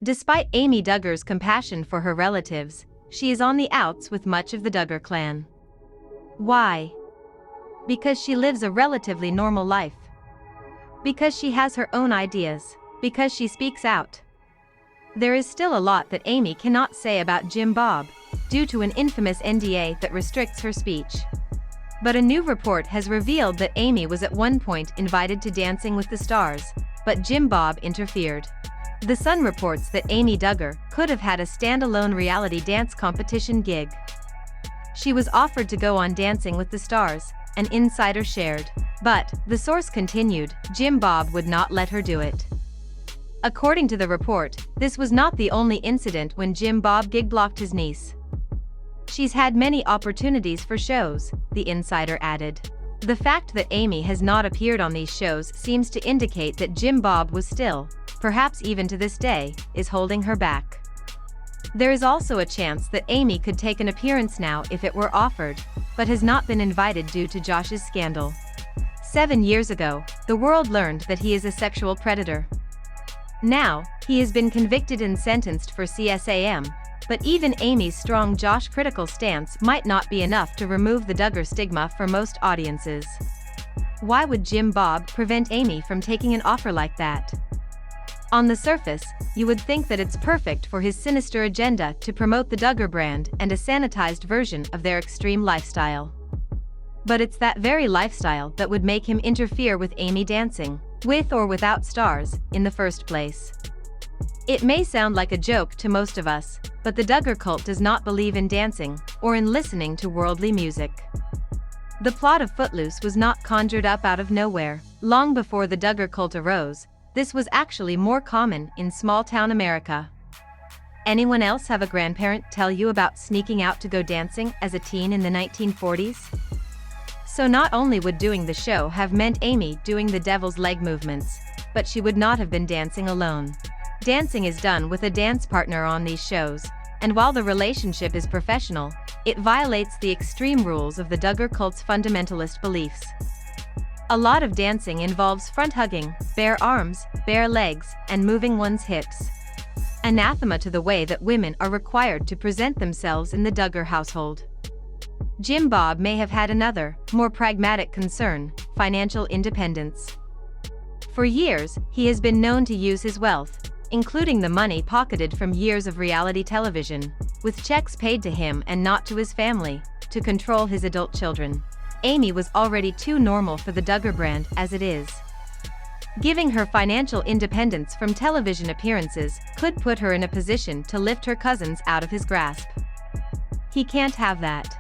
Despite Amy Duggar's compassion for her relatives, she is on the outs with much of the Duggar clan. Why? Because she lives a relatively normal life. Because she has her own ideas. Because she speaks out. There is still a lot that Amy cannot say about Jim Bob, due to an infamous NDA that restricts her speech. But a new report has revealed that Amy was at one point invited to Dancing with the Stars, but Jim Bob interfered. The Sun reports that Amy Duggar could have had a standalone reality dance competition gig. She was offered to go on Dancing with the Stars, an insider shared. But, the source continued, Jim Bob would not let her do it. According to the report, this was not the only incident when Jim Bob gig-blocked his niece. She's had many opportunities for shows, the insider added. The fact that Amy has not appeared on these shows seems to indicate that Jim Bob was still, perhaps even to this day, is holding her back. There is also a chance that Amy could take an appearance now if it were offered, but has not been invited due to Josh's scandal. 7 years ago, the world learned that he is a sexual predator. Now, he has been convicted and sentenced for CSAM, but even Amy's strong Josh-critical stance might not be enough to remove the Duggar stigma for most audiences. Why would Jim Bob prevent Amy from taking an offer like that? On the surface, you would think that it's perfect for his sinister agenda to promote the Duggar brand and a sanitized version of their extreme lifestyle. But it's that very lifestyle that would make him interfere with Amy dancing, with or without stars, in the first place. It may sound like a joke to most of us, but the Duggar cult does not believe in dancing, or in listening to worldly music. The plot of Footloose was not conjured up out of nowhere. Long before the Duggar cult arose, this was actually more common in small-town America. Anyone else have a grandparent tell you about sneaking out to go dancing as a teen in the 1940s? So not only would doing the show have meant Amy doing the devil's leg movements, but she would not have been dancing alone. Dancing is done with a dance partner on these shows, and while the relationship is professional, it violates the extreme rules of the Duggar cult's fundamentalist beliefs. A lot of dancing involves front hugging, bare arms, bare legs, and moving one's hips. Anathema to the way that women are required to present themselves in the Duggar household. Jim Bob may have had another, more pragmatic concern: financial independence. For years, he has been known to use his wealth, including the money pocketed from years of reality television, with checks paid to him and not to his family, to control his adult children. Amy was already too normal for the Duggar brand as it is. Giving her financial independence from television appearances could put her in a position to lift her cousins out of his grasp. He can't have that.